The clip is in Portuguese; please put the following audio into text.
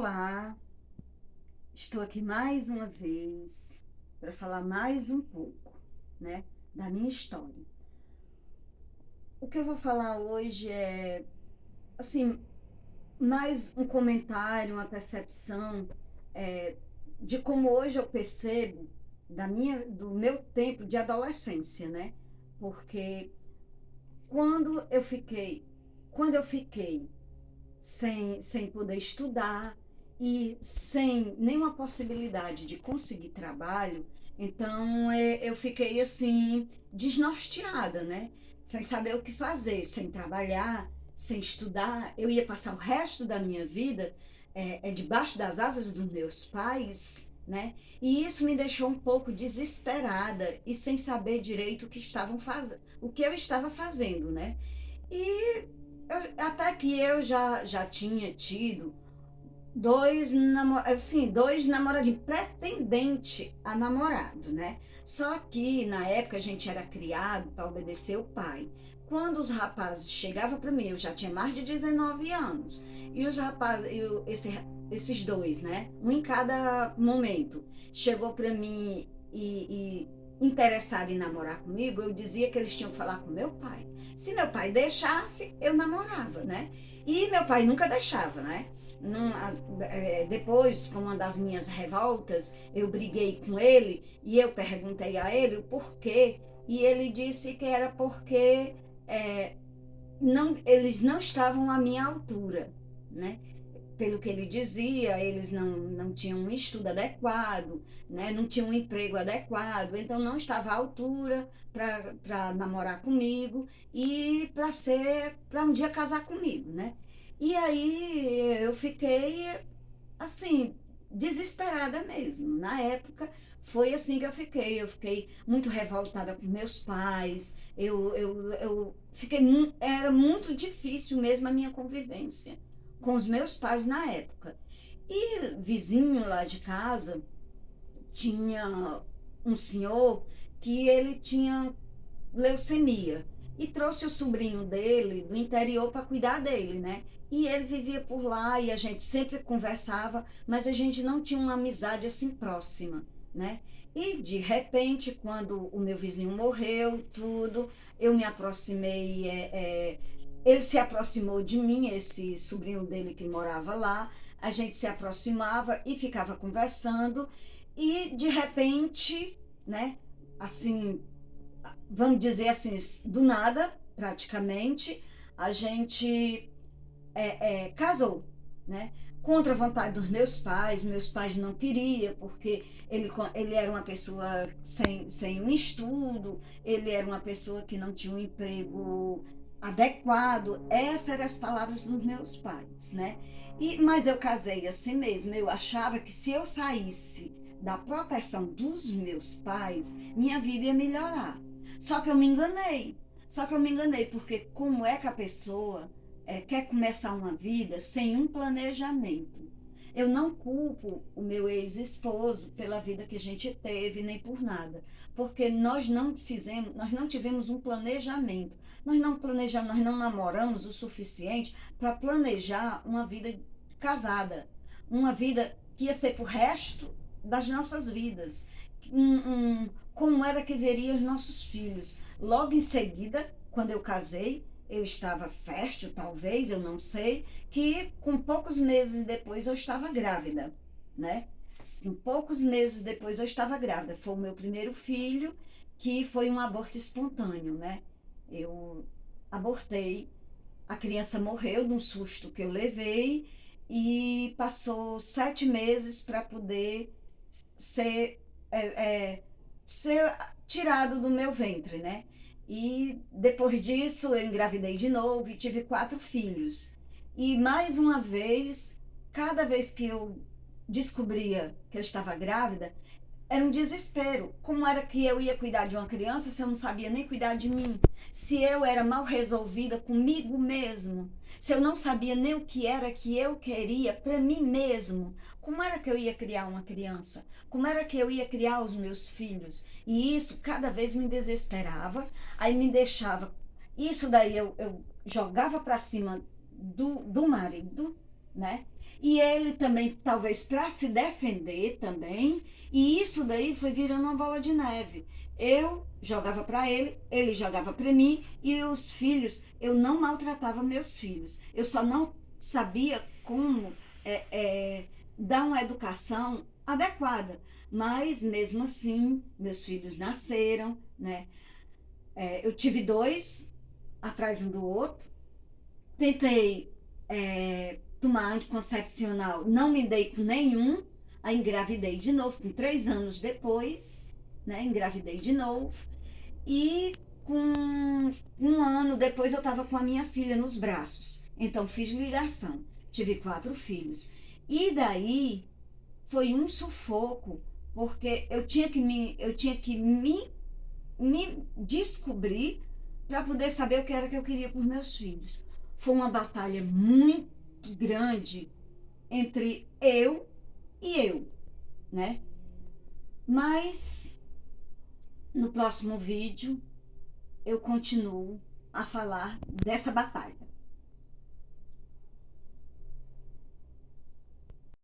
Olá, estou aqui mais uma vez para falar mais um pouco, né, da minha história. O que eu vou falar hoje é, assim, mais um comentário, uma percepção é, de como hoje eu percebo do meu tempo de adolescência, né? Porque quando eu fiquei, quando eu fiquei sem poder estudar e sem nenhuma possibilidade de conseguir trabalho, então eu fiquei assim, desnorteada, né? Sem saber o que fazer, sem trabalhar, sem estudar. Eu ia passar o resto da minha vida debaixo das asas dos meus pais, né? E isso me deixou um pouco desesperada e sem saber direito o que eu estava fazendo, né? E até que eu já tinha tido dois namoradinhos, pretendente a namorado, né? Só que na época a gente era criado para obedecer o pai. Quando os rapazes chegavam para mim, eu já tinha mais de 19 anos, e os rapazes, esses dois, né? Um em cada momento, chegou para mim e interessado em namorar comigo, eu dizia que eles tinham que falar com meu pai. Se meu pai deixasse, eu namorava, né? E meu pai nunca deixava, né? Depois, com uma das minhas revoltas, eu briguei com ele e eu perguntei a ele o porquê. E ele disse que era porque é, eles não estavam à minha altura, né? Pelo que ele dizia, eles não tinham um estudo adequado, né? Não tinham um emprego adequado, então não estava à altura para namorar comigo e para um dia casar comigo, né? E aí eu fiquei assim, desesperada mesmo. Na época foi assim que eu fiquei. Eu fiquei muito revoltada com meus pais. Eu fiquei era muito difícil mesmo a minha convivência com os meus pais na época. E vizinho lá de casa tinha um senhor que ele tinha leucemia e trouxe o sobrinho dele do interior para cuidar dele, né? E ele vivia por lá e a gente sempre conversava, mas a gente não tinha uma amizade assim próxima, né? E de repente, quando o meu vizinho morreu, tudo, eu me aproximei, ele se aproximou de mim, esse sobrinho dele que morava lá, a gente se aproximava e ficava conversando, e de repente, né, assim, vamos dizer assim, do nada, praticamente, a gente casou, né? Contra a vontade dos meus pais não queriam, porque ele era uma pessoa sem um estudo, ele era uma pessoa que não tinha um emprego adequado. Essas eram as palavras dos meus pais, né? Mas eu casei assim mesmo, eu achava que se eu saísse da proteção dos meus pais, minha vida ia melhorar. Só que eu me enganei. Só que eu me enganei, porque como é que a pessoa quer começar uma vida sem um planejamento? Eu não culpo o meu ex-esposo pela vida que a gente teve, nem por nada, porque nós não tivemos um planejamento. Nós não planejamos, nós não namoramos o suficiente para planejar uma vida casada, uma vida que ia ser pro resto das nossas vidas. Como era que veria os nossos filhos? Logo em seguida, quando eu casei, eu estava fértil, talvez, eu não sei, que com poucos meses depois eu estava grávida, né? Com poucos meses depois eu estava grávida. Foi o meu primeiro filho, que foi um aborto espontâneo, né? Eu abortei, a criança morreu de um susto que eu levei e passou 7 meses para poder ser, é, é, ser tirado do meu ventre, né? E depois disso eu engravidei de novo e tive 4 filhos. E mais uma vez, cada vez que eu descobria que eu estava grávida, era um desespero. Como era que eu ia cuidar de uma criança se eu não sabia nem cuidar de mim? Se eu era mal resolvida comigo mesmo? Se eu não sabia nem o que era que eu queria para mim mesmo? Como era que eu ia criar uma criança? Como era que eu ia criar os meus filhos? E isso cada vez me desesperava, aí me deixava. Isso daí eu jogava para cima do marido, né? E ele também, talvez para se defender também, e isso daí foi virando uma bola de neve. Eu jogava para ele, ele jogava para mim, e os filhos, eu não maltratava meus filhos. Eu só não sabia como é, é, dar uma educação adequada. Mas mesmo assim, meus filhos nasceram, né? Eu tive dois atrás um do outro. Tentei tomar anticoncepcional, não me dei com nenhum. Aí engravidei de novo, com 3 anos depois, né? Engravidei de novo. E com 1 ano depois eu estava com a minha filha nos braços. Então fiz ligação. Tive 4 filhos. E daí foi um sufoco, porque eu tinha que me descobrir para poder saber o que era que eu queria por meus filhos. Foi uma batalha muito grande entre eu e eu, né? Mas no próximo vídeo eu continuo a falar dessa batalha.